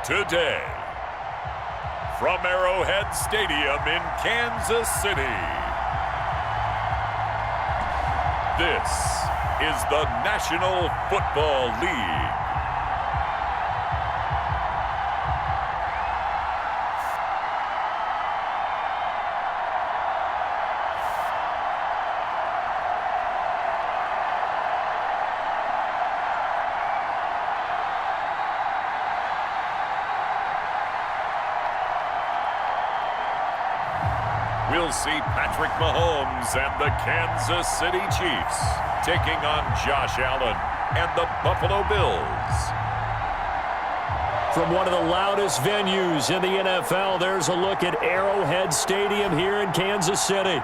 today. From Arrowhead Stadium in Kansas City, this is the National Football League. We'll see Patrick Mahomes and the Kansas City Chiefs taking on Josh Allen and the Buffalo Bills. From one of the loudest venues in the NFL, there's a look at Arrowhead Stadium here in Kansas City.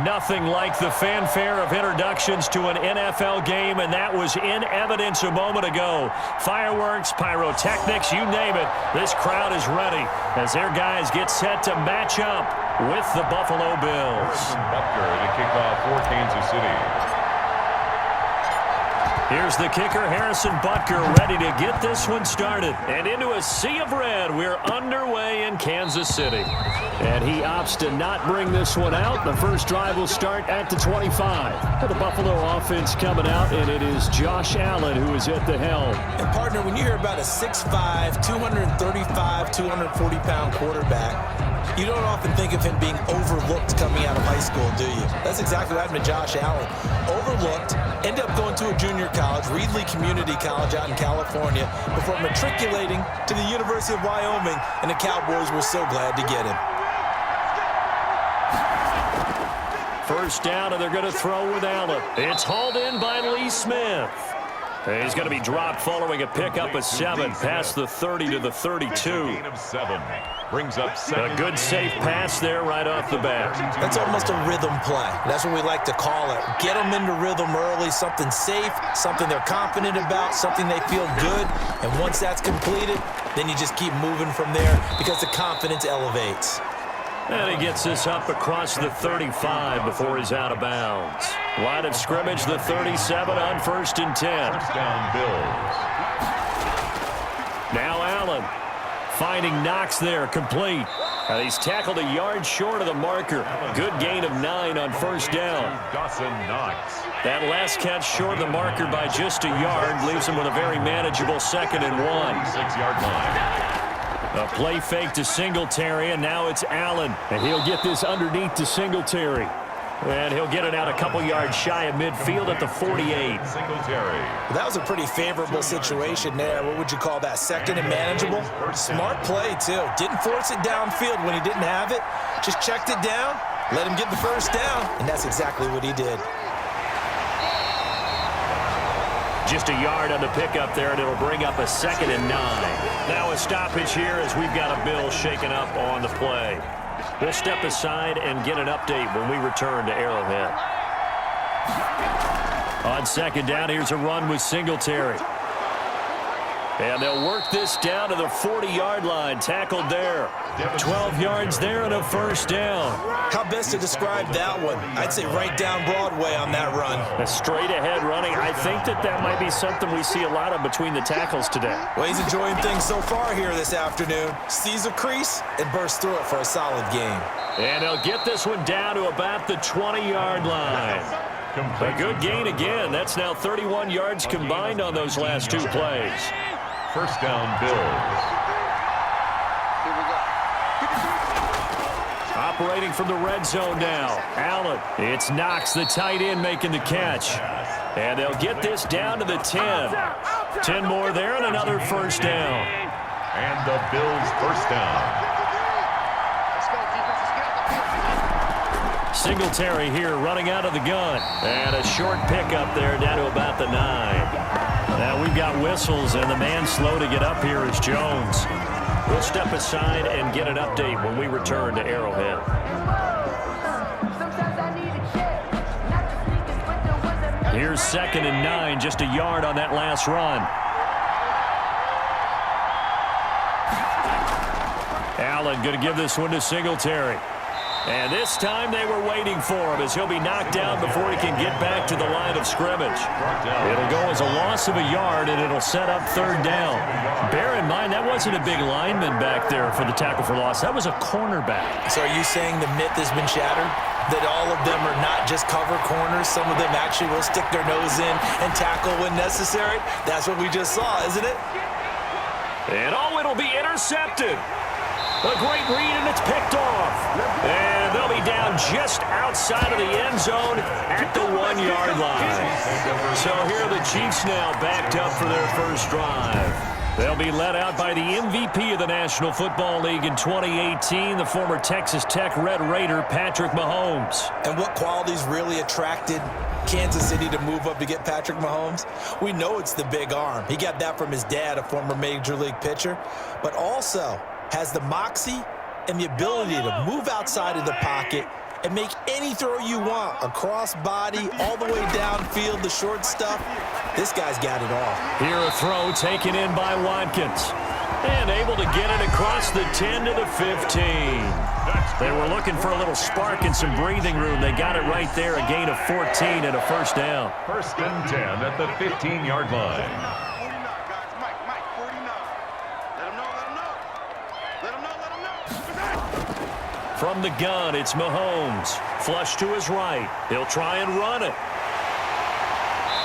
Nothing like the fanfare of introductions to an NFL game, and that was in evidence a moment ago. Fireworks, pyrotechnics, you name it. This crowd is ready as their guys get set to match up with the Buffalo Bills. Butker to kick off for Kansas City. Here's the kicker, Harrison Butker, ready to get this one started. And into a sea of red, we're underway in Kansas City. And he opts to not bring this one out. The first drive will start at the 25. The Buffalo offense coming out, and it is Josh Allen who is at the helm. And, partner, when you hear about a 6'5", 235, 240-pound quarterback, you don't often think of him being overlooked coming out of high school, do you? That's exactly what happened to Josh Allen. Overlooked, ended up going to a junior college, Reedley Community College out in California, before matriculating to the University of Wyoming, and the Cowboys were so glad to get him. First down, and they're going to throw with Allen. It's hauled in by Lee Smith. He's going to be dropped following a pickup of 7 past the 30 to the 32. Gain of 7. Brings up A good safe pass there right off the bat. That's almost a rhythm play. That's what we like to call it. Get them into rhythm early, something safe, something they're confident about, something they feel good. And once that's completed, then you just keep moving from there because the confidence elevates. And he gets this up across the 35 before he's out of bounds. Line of scrimmage, the 37 on 1st and 10. First down, Bills. Now Allen finding Knox there, complete. He's tackled a yard short of the marker. Good gain of 9 on first down. Dawson Knox. That last catch short of the marker by just a yard leaves him with a very manageable 2nd and 1. 6-yard line. A play fake to Singletary, and now it's Allen. And he'll get this underneath to Singletary. And he'll get it out a couple yards shy of midfield at the 48. Singletary. That was a pretty favorable situation there. What would you call that? 2nd and manageable? Smart play, too. Didn't force it downfield when he didn't have it. Just checked it down, let him get the first down, and that's exactly what he did. Just a yard on the pickup there, and it'll bring up a 2nd and 9. Now a stoppage here as we've got a Bill shaken up on the play. We'll step aside and get an update when we return to Arrowhead. On 2nd down, here's a run with Singletary. And they'll work this down to the 40-yard line, tackled there. 12 yards there and a first down. How best to describe that one? I'd say right down Broadway on that run. A straight-ahead running. I think that might be something we see a lot of between the tackles today. Well, he's enjoying things so far here this afternoon. Sees a crease and bursts through it for a solid game. And they'll get this one down to about the 20-yard line. A good gain again. That's now 31 yards combined on those last 2 plays. First down, Bills. Operating from the red zone now. Allen. It's Knox, the tight end, making the catch. And they'll get this down to the 10. 10 more there and another first down. And the Bills first down. Singletary here running out of the gun. And a short pickup there down to about the 9. Now we've got whistles, and the man slow to get up here is Jones. We'll step aside and get an update when we return to Arrowhead. Here's 2nd and 9, just a yard on that last run. Allen going to give this one to Singletary. And this time they were waiting for him as he'll be knocked down before he can get back to the line of scrimmage. It'll go as a loss of a yard, and it'll set up 3rd down. Bear in mind, that wasn't a big lineman back there for the tackle for loss. That was a cornerback. So are you saying the myth has been shattered? That all of them are not just cover corners? Some of them actually will stick their nose in and tackle when necessary? That's what we just saw, isn't it? And it'll be intercepted. A great read, and it's picked off. And they'll be down just outside of the end zone at the 1-yard line. So here are the Chiefs now backed up for their first drive. They'll be led out by the MVP of the National Football League in 2018, the former Texas Tech Red Raider, Patrick Mahomes. And what qualities really attracted Kansas City to move up to get Patrick Mahomes? We know it's the big arm. He got that from his dad, a former Major League pitcher, but also has the moxie and the ability to move outside of the pocket and make any throw you want, across body, all the way downfield, the short stuff. This guy's got it all. Here a throw taken in by Watkins. And able to get it across the 10 to the 15. They were looking for a little spark and some breathing room. They got it right there, a gain of 14 and a first down. First and 10 at the 15-yard line. From the gun, it's Mahomes. Flush to his right. He'll try and run it.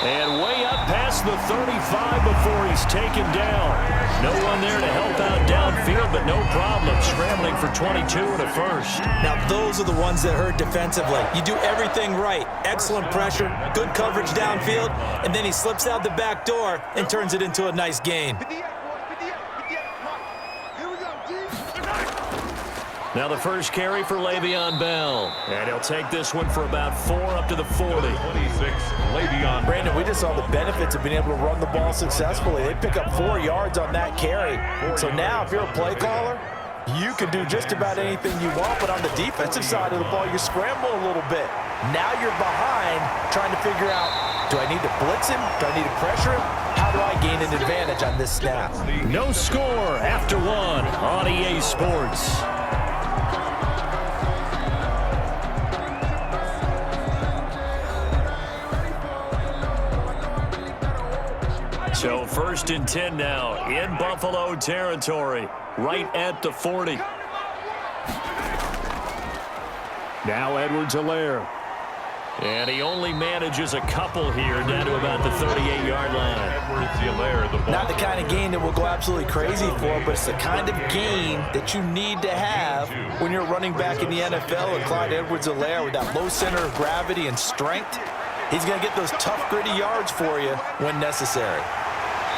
And way up past the 35 before he's taken down. No one there to help out downfield, but no problem. Scrambling for 22 and a first. Now, those are the ones that hurt defensively. You do everything right. Excellent pressure, good coverage downfield, and then he slips out the back door and turns it into a nice gain. Now the first carry for Le'Veon Bell. And he'll take this one for about 4 up to the 40. 26, Le'Veon. Brandon, we just saw the benefits of being able to run the ball successfully. They pick up 4 yards on that carry. So now if you're a play caller, you can do just about anything you want, but on the defensive side of the ball, you scramble a little bit. Now you're behind trying to figure out, do I need to blitz him? Do I need to pressure him? How do I gain an advantage on this snap? No score after 1 on EA Sports. So first and 10 now in Buffalo territory, right at the 40. Now Edwards-Helaire. And he only manages a couple here down to about the 38-yard line. Edwards-Helaire, not the kind of gain that will go absolutely crazy for, but it's the kind of gain that you need to have when you're running back in the NFL. And Clyde Edwards-Helaire, with that low center of gravity and strength, he's going to get those tough, gritty yards for you when necessary.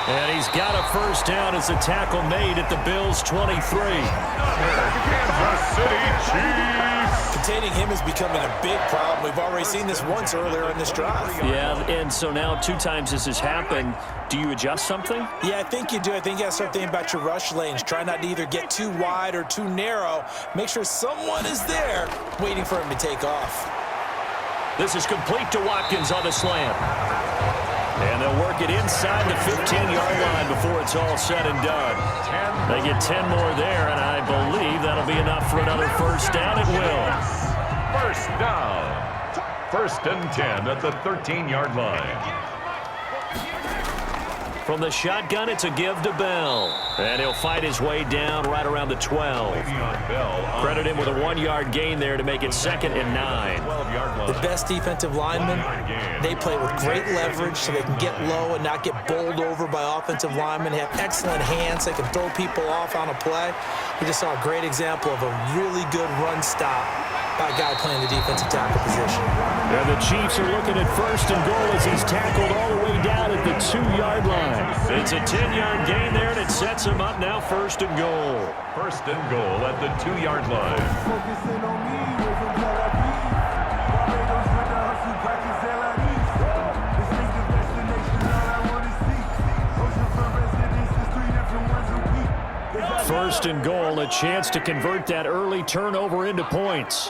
And he's got a first down as a tackle made at the Bills' 23. Kansas City Chiefs. Containing him is becoming a big problem. We've already seen this once earlier in this drive. Yeah, and so now 2 times this has happened. Do you adjust something? Yeah, I think you do. I think you have to start thinking about your rush lanes. Try not to either get too wide or too narrow. Make sure someone is there waiting for him to take off. This is complete to Watkins on the slant. And they'll work it inside the 15-yard line before it's all said and done. They get 10 more there, and I believe that'll be enough for another first down. It will. First down. First and 10 at the 13-yard line. From the shotgun, it's a give to Bell. And he'll fight his way down right around the 12. Credit him with a 1-yard gain there to make it 2nd and 9. The best defensive linemen, they play with great leverage so they can get low and not get bowled over by offensive linemen. They have excellent hands. They can throw people off on a play. We just saw a great example of a really good run stop by a guy playing the defensive tackle position. And the Chiefs are looking at first and goal as he's tackled all the way down at the 2-yard line. It's a 10-yard gain there, and it sets him up now 1st and goal. First and goal at the 2-yard line. First and goal, a chance to convert that early turnover into points.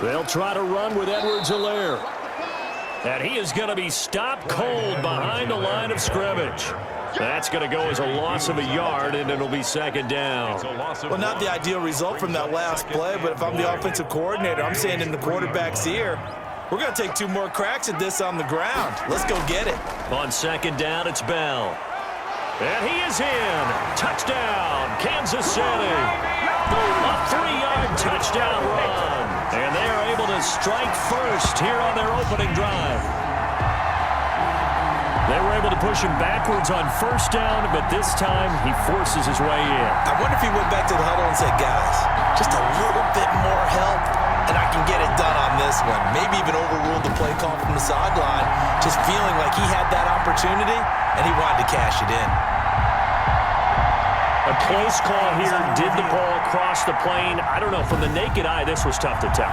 They'll try to run with Edwards-Helaire. And he is going to be stopped cold behind the line of scrimmage. That's going to go as a loss of a yard, and it'll be 2nd down. Well, not the ideal result from that last play, but if I'm the offensive coordinator, I'm saying in the quarterback's ear, We're going to take 2 more cracks at this on the ground. Let's go get it. On second down, it's Bell. And he is in. Touchdown, Kansas City. A 3-yard touchdown run. And they are able to strike first here on their opening drive. They were able to push him backwards on first down, but this time he forces his way in. I wonder if he went back to the huddle and said, guys, just a little bit more help, and I can get it done on this one. Maybe even overruled the play call from the sideline, just feeling like he had that opportunity, and he wanted to cash it in. A close call here. Did the ball cross the plane? I don't know. From the naked eye, this was tough to tell.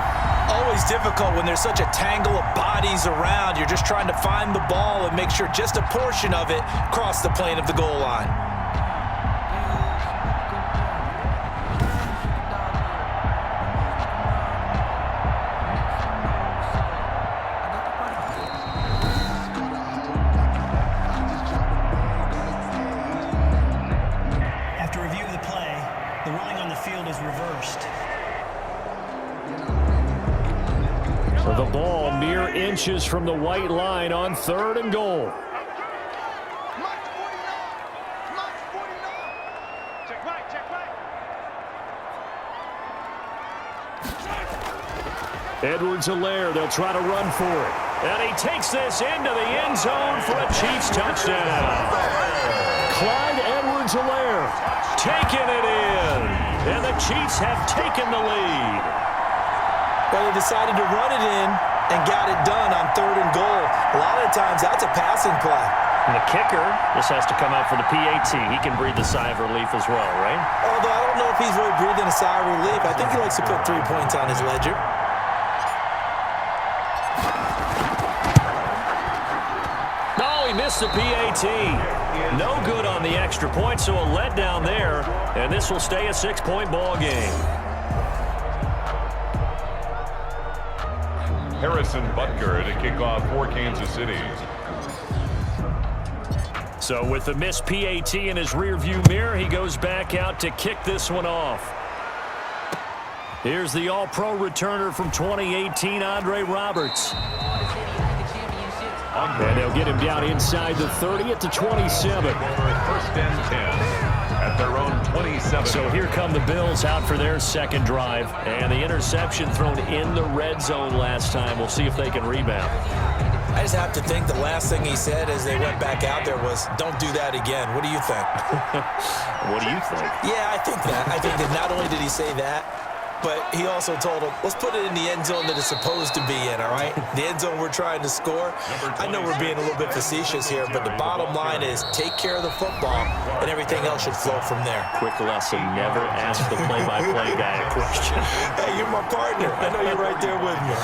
Always difficult when there's such a tangle of bodies around. You're just trying to find the ball and make sure just a portion of it crossed the plane of the goal line. After review of the play, the ruling on the field is reversed. The ball mere inches from the white line on 3rd and goal. Edwards-Helaire, they'll try to run for it. And he takes this into the end zone for a Chiefs touchdown. Clyde Edwards-Helaire taking it in. And the Chiefs have taken the lead. Well, they decided to run it in and got it done on 3rd and goal. A lot of times, that's a passing play. And the kicker just has to come out for the PAT. He can breathe a sigh of relief as well, right? Although I don't know if he's really breathing a sigh of relief. I think he likes to put 3 points on his ledger. No, he missed the PAT. No good on the extra point, so a letdown there. And this will stay a 6-point ball game. Harrison Butker to kick off for Kansas City. So with the missed PAT in his rearview mirror, he goes back out to kick this one off. Here's the All-Pro returner from 2018, Andre Roberts. And they'll get him down inside the 30 at the 27. 1st and 10 at their own 27. So here come the Bills out for their second drive. And the interception thrown in the red zone last time. We'll see if they can rebound. I just have to think the last thing he said as they went back out there was, don't do that again. What do you think? What do you think? Yeah, I think that. I think that not only did he say that, but he also told him, let's put it in the end zone that it's supposed to be in, all right? The end zone we're trying to score. I know we're being a little bit facetious here, but the bottom line is take care of the football, and everything else should flow from there. Quick lesson, never ask the play-by-play guy a question. Hey, you're my partner. I know you're right there with me.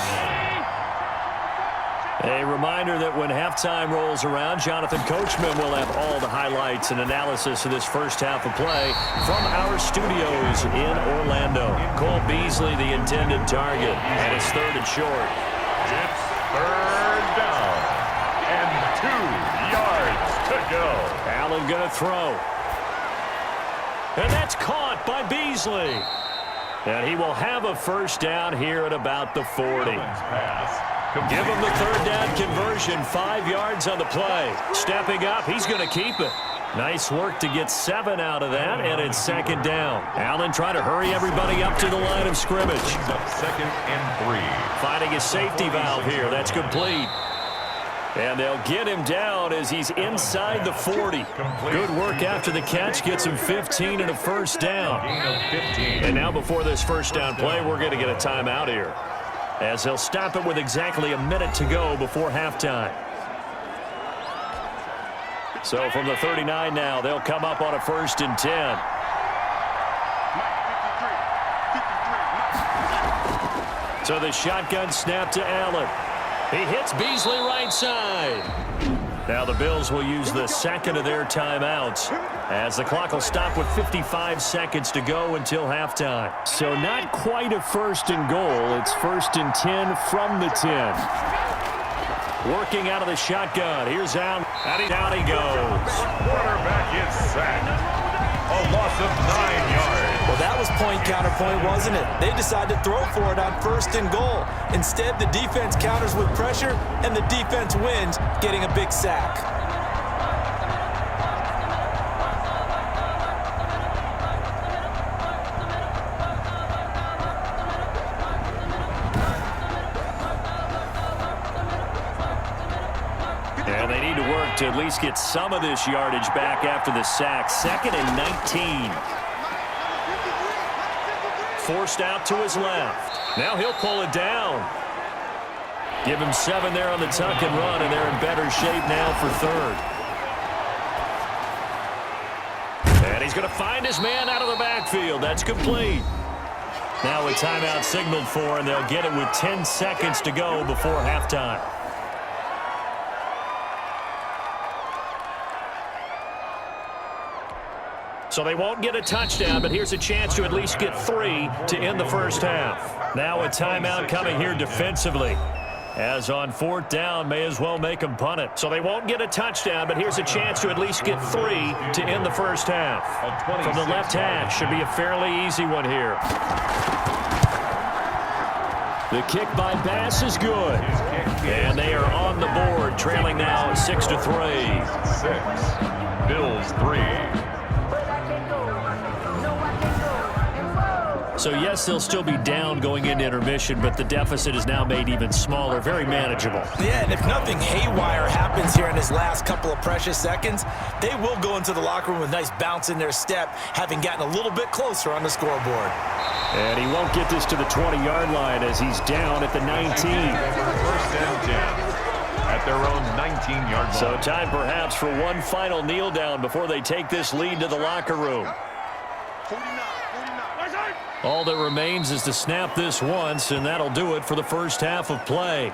A reminder that when halftime rolls around, Jonathan Coachman will have all the highlights and analysis of this first half of play from our studios in Orlando. Cole Beasley, the intended target, and it's 3rd and short. It's 3rd down and 2 yards to go. Allen going to throw. And that's caught by Beasley. And he will have a first down here at about the 40. Give him the 3rd down conversion, 5 yards on the play. Stepping up, he's going to keep it. Nice work to get 7 out of that, and it's 2nd down. Allen trying to hurry everybody up to the line of scrimmage. 2nd and 3. Finding a safety valve here. That's complete. And they'll get him down as he's inside the 40. Good work after the catch. Gets him 15 and a first down. And now before this first down play, we're going to get a timeout here, as they'll stop it with exactly a minute to go before halftime. So from the 39 now, they'll come up on a 1st and 10. So the shotgun snap to Allen. He hits Beasley right side. Now the Bills will use the 2nd of their timeouts, as the clock will stop with 55 seconds to go until halftime. So not quite a 1st and goal. It's 1st and 10 from the 10. Working out of the shotgun. Here's Allen. Down he goes. Quarterback is sacked. A loss of 9 yards. Well, that was point counterpoint, wasn't it? They decided to throw for it on 1st and goal. Instead, the defense counters with pressure, and the defense wins, getting a big sack. And they need to work to at least get some of this yardage back after the sack. 2nd and 19. Forced out to his left. Now he'll pull it down. Give him 7 there on the tuck and run, and they're in better shape now for 3rd. And he's going to find his man out of the backfield. That's complete. Now a timeout signaled for, and they'll get it with 10 seconds to go before halftime. So they won't get a touchdown, but here's a chance to at least get 3 to end the first half. Now a timeout coming here defensively. As on 4th down, may as well make them punt it. So they won't get a touchdown, but here's a chance to at least get 3 to end the first half. From the left hash, should be a fairly easy one here. The kick by Bass is good. And they are on the board, trailing now 6-3. 6. Bills 3. So, yes, they'll still be down going into intermission, but the deficit is now made even smaller, very manageable. Yeah, and if nothing haywire happens here in his last couple of precious seconds, they will go into the locker room with a nice bounce in their step, having gotten a little bit closer on the scoreboard. And he won't get this to the 20-yard line as he's down at the 19. 1st and 10 at their own 19-yard line. So time perhaps for one final kneel down before they take this lead to the locker room. All that remains is to snap this once, and that'll do it for the first half of play.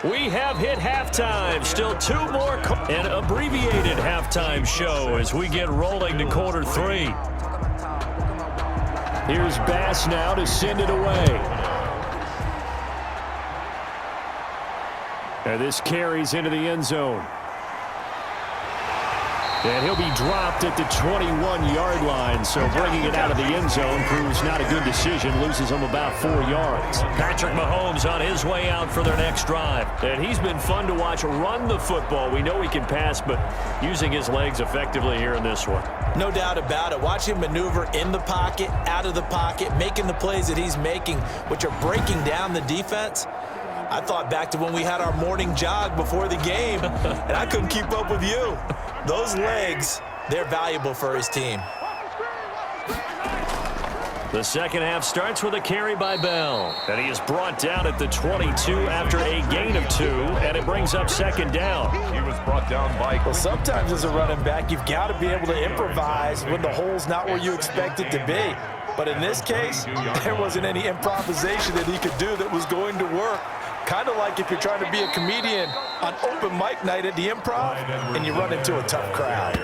We have hit halftime. Still 2 more. An abbreviated halftime show as we get rolling to quarter 3. Here's Bass now to send it away. And this carries into the end zone. And he'll be dropped at the 21-yard line, so bringing it out of the end zone proves not a good decision, loses him about 4 yards. Patrick Mahomes on his way out for their next drive. And he's been fun to watch run the football. We know he can pass, but using his legs effectively here in this one. No doubt about it. Watch him maneuver in the pocket, out of the pocket, making the plays that he's making, which are breaking down the defense. I thought back to when we had our morning jog before the game, and I couldn't keep up with you. Those legs, they're valuable for his team. The second half starts with a carry by Bell. And he is brought down at the 22 after a gain of 2, and it brings up 2nd down. He was brought down by... Well, sometimes as a running back, you've got to be able to improvise when the hole's not where you expect it to be. But in this case, there wasn't any improvisation that he could do that was going to work. Kind of like if you're trying to be a comedian on open mic night at the Improv and you run into a tough crowd.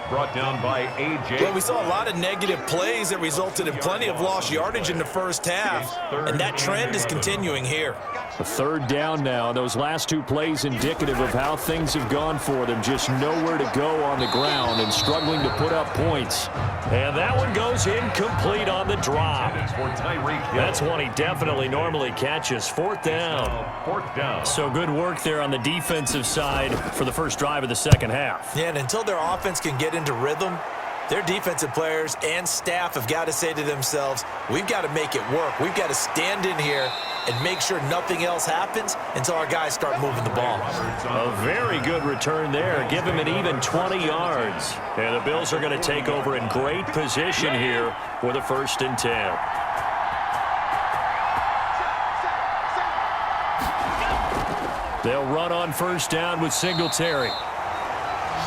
Brought down by A.J. Well, we saw a lot of negative plays that resulted in plenty of lost yardage in the first half, and that trend is continuing here. A 3rd down now. Those last 2 plays indicative of how things have gone for them. Just nowhere to go on the ground and struggling to put up points. And that one goes incomplete on the drop. That's one he definitely normally catches. 4th down. 4th down. So good work there on the defensive side for the first drive of the second half. Yeah, and until their offense can get into rhythm, their defensive players and staff have got to say to themselves, we've got to make it work. We've got to stand in here and make sure nothing else happens until our guys start moving the ball. A very good return there. Give him an even 20 yards. And the Bills are going to take over in great position here with a 1st and 10. They'll run on 1st down with Singletary.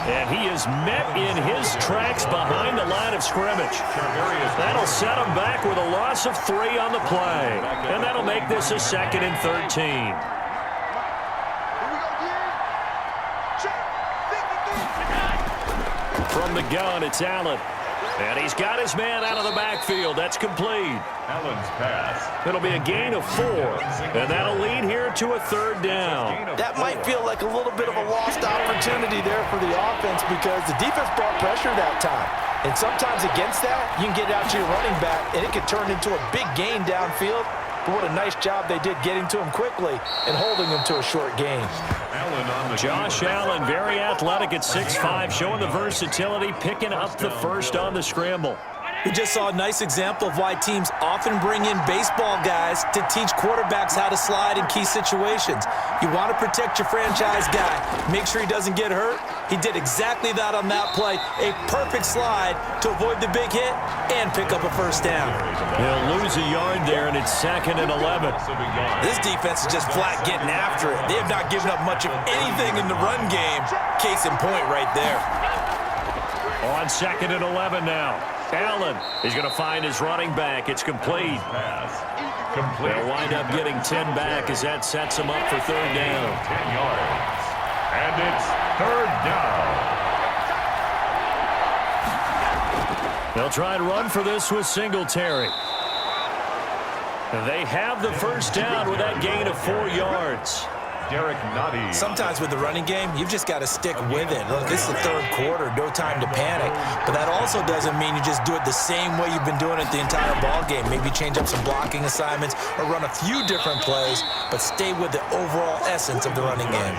And he is met in his tracks behind the line of scrimmage. That'll set him back with a loss of 3 on the play. And that'll make this a 2nd and 13. From the gun, it's Allen. And he's got his man out of the backfield. That's complete. Allen's pass. It'll be a gain of 4. And that'll lead here to a 3rd down. That might feel like a little bit of a lost opportunity there for the offense because the defense brought pressure that time. And sometimes against that, you can get it out to your running back, and it could turn into a big gain downfield. But what a nice job they did getting to him quickly and holding him to a short gain. Josh Allen, very athletic at 6'5", showing the versatility, picking up the first on the scramble. We just saw a nice example of why teams often bring in baseball guys to teach quarterbacks how to slide in key situations. You want to protect your franchise guy. Make sure he doesn't get hurt. He did exactly that on that play. A perfect slide to avoid the big hit and pick up a first down. They'll lose a yard there, and it's 2nd and 11. This defense is just flat getting after it. They have not given up much of anything in the run game. Case in point right there. On 2nd and 11 now. Allen is going to find his running back. It's complete. They'll wind up getting 10 back as that sets him up for 3rd down. 10 yards. And it's 3rd down. They'll try and run for this with Singletary. They have the first down with that gain of 4 yards. Sometimes with the running game, you've just got to stick with it. Look, this is the 3rd quarter, no time to panic. But that also doesn't mean you just do it the same way you've been doing it the entire ball game. Maybe change up some blocking assignments or run a few different plays, but stay with the overall essence of the running game.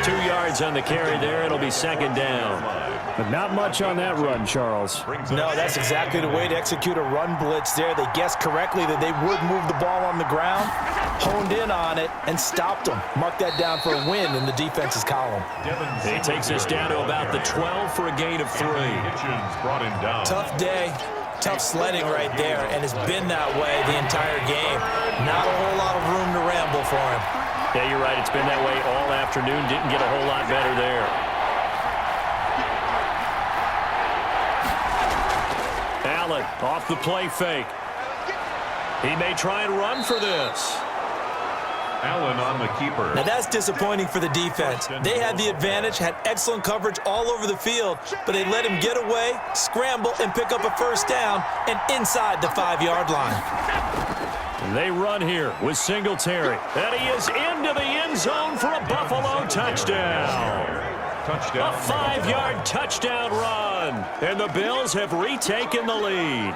2 yards on the carry there. It'll be 2nd down. But not much on that run, Charles. No, that's exactly the way to execute a run blitz there. They guessed correctly that they would move the ball on the ground, honed in on it, and stopped them. Mark that down for a win in the defense's column. He takes us down to about the 12 for a gain of 3. Tough day, tough sledding right there, and it's been that way the entire game. Not a whole lot of room to ramble for him. Yeah, you're right. It's been that way all afternoon. Didn't get a whole lot better there. Allen off the play fake. He may try and run for this. Allen on the keeper. Now that's disappointing for the defense. They had the advantage, had excellent coverage all over the field, but they let him get away, scramble, and pick up a first down and inside the 5-yard line. They run here with Singletary. And he is into the end zone for a Buffalo touchdown. A 5-yard touchdown run. And the Bills have retaken the lead.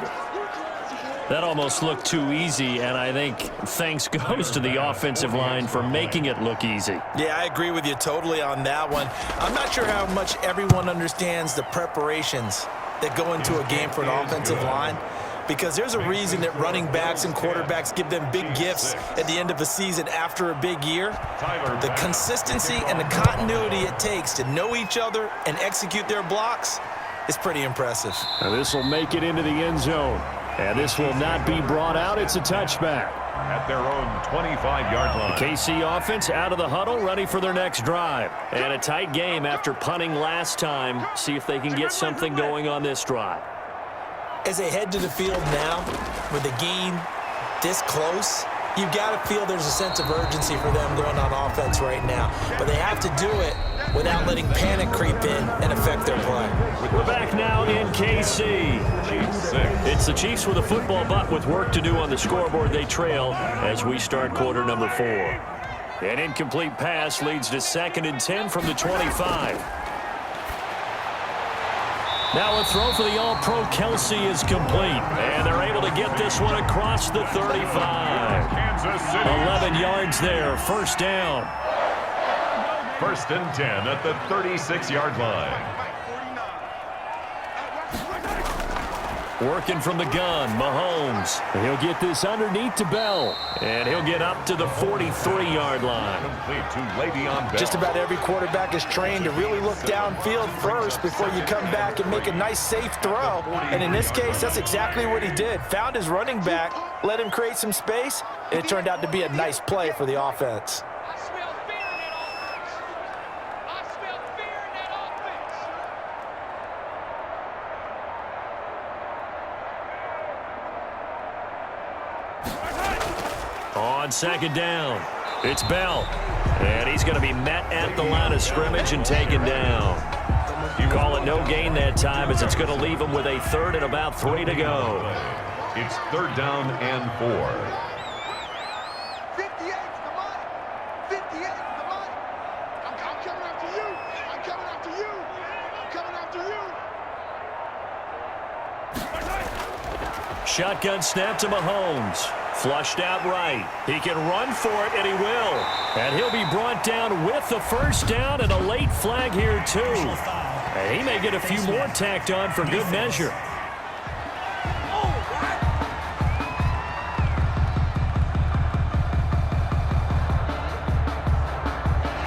That almost looked too easy, and I think thanks goes to the offensive line for making it look easy. Yeah, I agree with you totally on that one. I'm not sure how much everyone understands the preparations that go into a game for an offensive line, because there's a reason that running backs and quarterbacks give them big gifts at the end of a season after a big year. The consistency and the continuity it takes to know each other and execute their blocks is pretty impressive. Now this will make it into the end zone. And this will not be brought out. It's a touchback. At their own 25-yard line. The KC offense out of the huddle, ready for their next drive. And a tight game after punting last time. See if they can get something going on this drive. As they head to the field now, with the game this close, you've got to feel there's a sense of urgency for them going on offense right now. But they have to do it without letting panic creep in and affect their play. We're back now in KC. It's the Chiefs with a football, but with work to do on the scoreboard, they trail as we start quarter number 4. An incomplete pass leads to 2nd and 10 from the 25. Now a throw for the All-Pro Kelsey is complete, and they're able to get this one across the 35. 11 yards there, first down. 1st and 10 at the 36-yard line. Working from the gun, Mahomes. He'll get this underneath to Bell, and he'll get up to the 43-yard line. Complete to Le'Veon Bell. Just about every quarterback is trained to really look downfield first before you come back and make a nice, safe throw. And in this case, that's exactly what he did. Found his running back, let him create some space, and it turned out to be a nice play for the offense. On 2nd down, it's Bell, and he's going to be met at the line of scrimmage and taken down. You call it no gain that time, as it's going to leave him with a 3rd and about 3 to go. It's 3rd down and 4. 58 the money. 58 the money. I'm coming after you. I'm coming after you. I'm coming after you. Shotgun snap to Mahomes. Flushed out right. He can run for it, and he will. And he'll be brought down with the first down and a late flag here, too. And he may get a few more tacked on for good measure.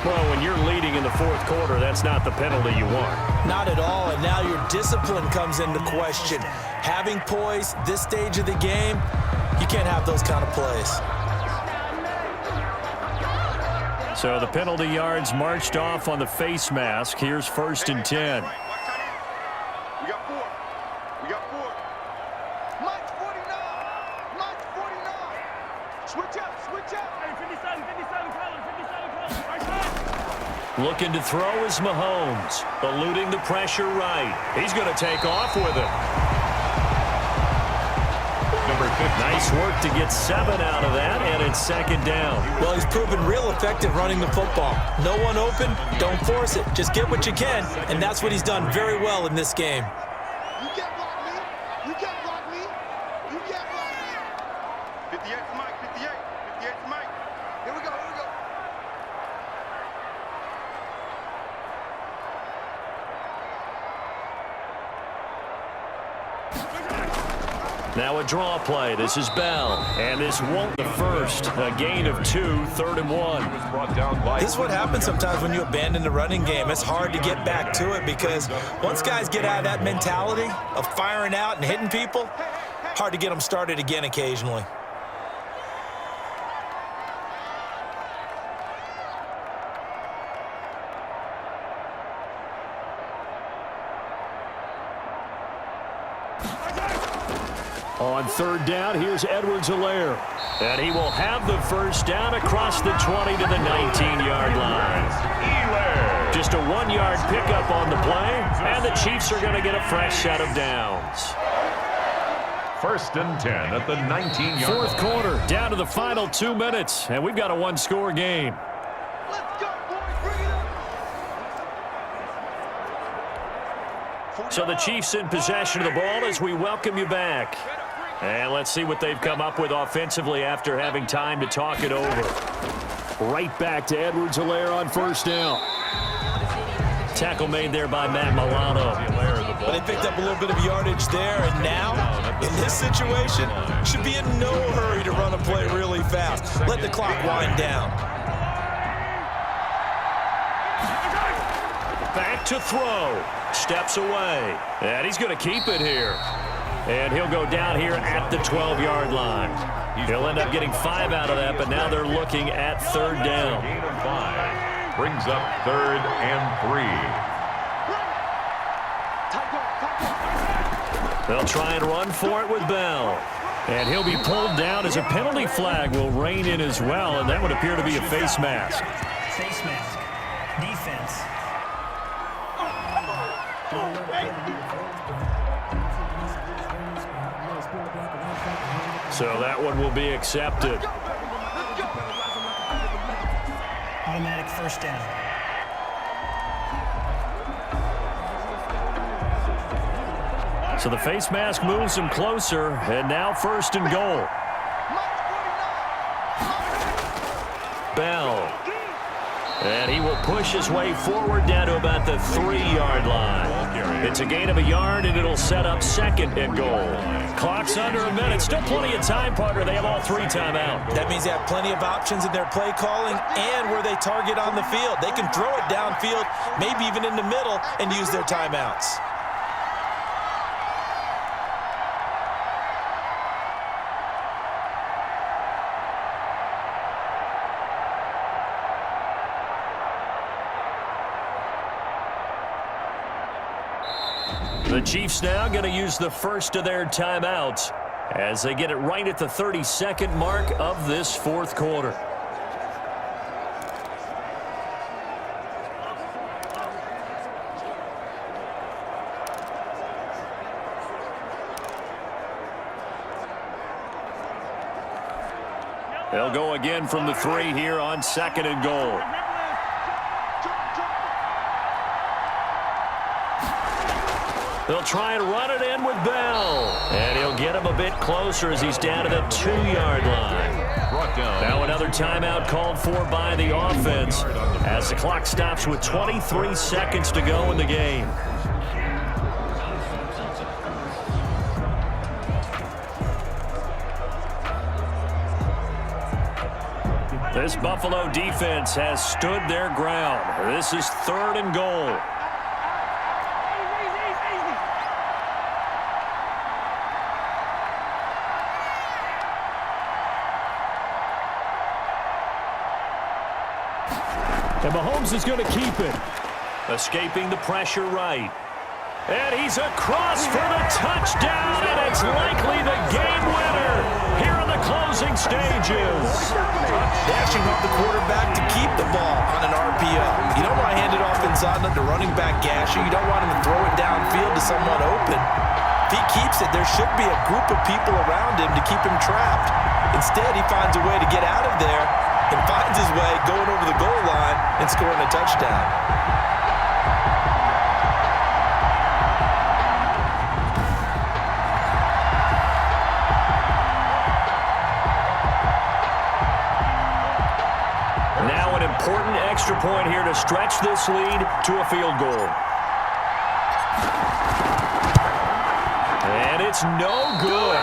Well, when you're leading in the fourth quarter, that's not the penalty you want. Not at all, and now your discipline comes into question. Having poise this stage of the game, you can't have those kind of plays. So the penalty yards marched off on the face mask. Here's 1st and 10. We got 4. We got 4. Mike 49. Mike 49. Switch out. Switch out. Hey, 57 color. 57 color. Right side. Looking to throw is Mahomes. Eluding the pressure right. He's going to take off with it. Number 15. Nice work to get 7 out of that, and it's 2nd down. Well, he's proven real effective running the football. No one open, don't force it. Just get what you can, and that's what he's done very well in this game. You can't block me. You can't block me. You can't block me. 58 to Mike. 58. 58 to Mike. Here we go. Here we go. Now a draw play. This is Bell. And this won't the first. A gain of 2, 3rd and 1. Brought down by This is what happens sometimes when you abandon the running game. It's hard to get back to it because once guys get out of that mentality of firing out and hitting people, hard to get them started again occasionally. On 3rd down, here's Edwards-Helaire. And he will have the first down across the 20 to the 19-yard line. Just a 1-yard pickup on the play, and the Chiefs are going to get a fresh set of downs. 1st and 10 at the 19-yard line. Fourth quarter, down to the final 2 minutes, and we've got a 1-score game. Let's go, boys. Bring it up. So the Chiefs in possession of the ball as we welcome you back. And let's see what they've come up with offensively after having time to talk it over. Right back to Edwards-Helaire on 1st down. Tackle made there by Matt Milano. But they picked up a little bit of yardage there, and now, in this situation, should be in no hurry to run a play really fast. Let the clock wind down. Back to throw. Steps away. And he's going to keep it here. And he'll go down here at the 12-yard line. He'll end up getting 5 out of that, but now they're looking at 3rd down. Gain of 5. Brings up 3rd and 3. They'll try and run for it with Bell. And he'll be pulled down as a penalty flag will rein in as well, and that would appear to be a face mask. Face mask. Defense. So that one will be accepted. Automatic first down. So the face mask moves him closer, and now 1st and goal. Bell. And he will push his way forward down to about the 3-yard line. It's a gain of a yard, and it'll set up 2nd and goal. Clock's under a minute. Still plenty of time, partner. They have all 3 timeout. That means they have plenty of options in their play calling and where they target on the field. They can throw it downfield, maybe even in the middle, and use their timeouts. The Chiefs now going to use the first of their timeouts as they get it right at the 32nd mark of this fourth quarter. They'll go again from the 3 here on 2nd and goal. They'll try and run it in with Bell. And he'll get him a bit closer as he's down to the 2-yard line. Now another timeout called for by the offense as the clock stops with 23 seconds to go in the game. This Buffalo defense has stood their ground. This is 3rd and goal. And Mahomes is going to keep it. Escaping the pressure right. And he's across for the touchdown, and it's likely the game winner here in the closing stages. Dashing up the quarterback to keep the ball on an RPO. You don't want to hand it off inside the running back gasher. You don't want him to throw it downfield to someone open. If he keeps it, there should be a group of people around him to keep him trapped. Instead, he finds a way to get out of there and finds his way going over the goal line and scoring a touchdown. Now an important extra point here to stretch this lead to a field goal. And it's no good.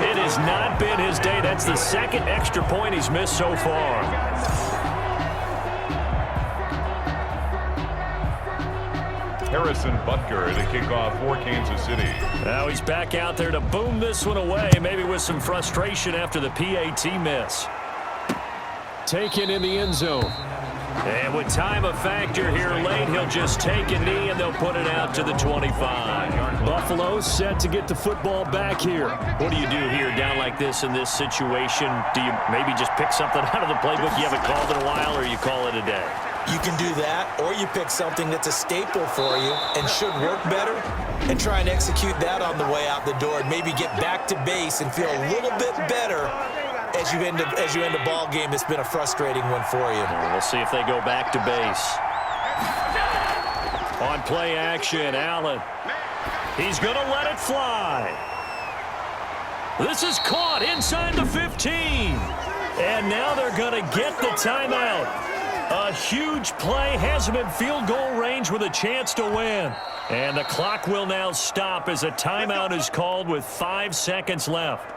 It has not been his day. That's the 2nd extra point he's missed so far. Harrison Butker to kick off for Kansas City. Now he's back out there to boom this one away, maybe with some frustration after the PAT miss. Taken in the end zone. And with time a factor here late, he'll just take a knee and they'll put it out to the 25. Buffalo set to get the football back here. What do you do here down like this in this situation? Do you maybe just pick something out of the playbook you haven't called in a while, or you call it a day? You can do that, or you pick something that's a staple for you and should work better and try and execute that on the way out the door and maybe get back to base and feel a little bit better as you end a ball game. It's been a frustrating one for you. We'll see if they go back to base. On play action, Allen. He's going to let it fly. This is caught inside the 15. And now they're going to get the timeout. A huge play has him in field goal range with a chance to win. And the clock will now stop as a timeout is called with 5 seconds left.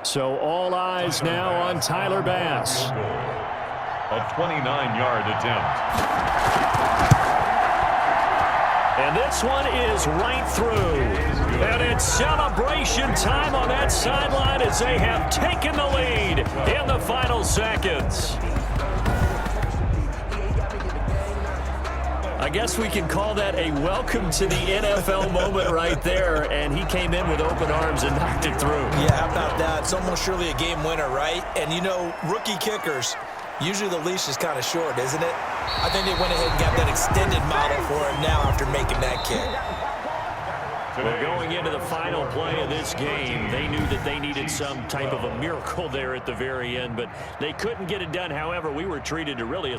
So all eyes now on Tyler Bass. A 29-yard attempt. And this one is right through. And it's celebration time on that sideline as they have taken the lead in the final seconds. I guess we can call that a welcome to the NFL moment right there, and he came in with open arms and knocked it through. Yeah, how about that? It's almost surely a game winner, right? And, you know, rookie kickers, usually the leash is kind of short, isn't it? I think they went ahead and got that extended model for him now after making that kick. Well, going into the final play of this game, they knew that they needed some type of a miracle there at the very end, but they couldn't get it done. However, we were treated to really a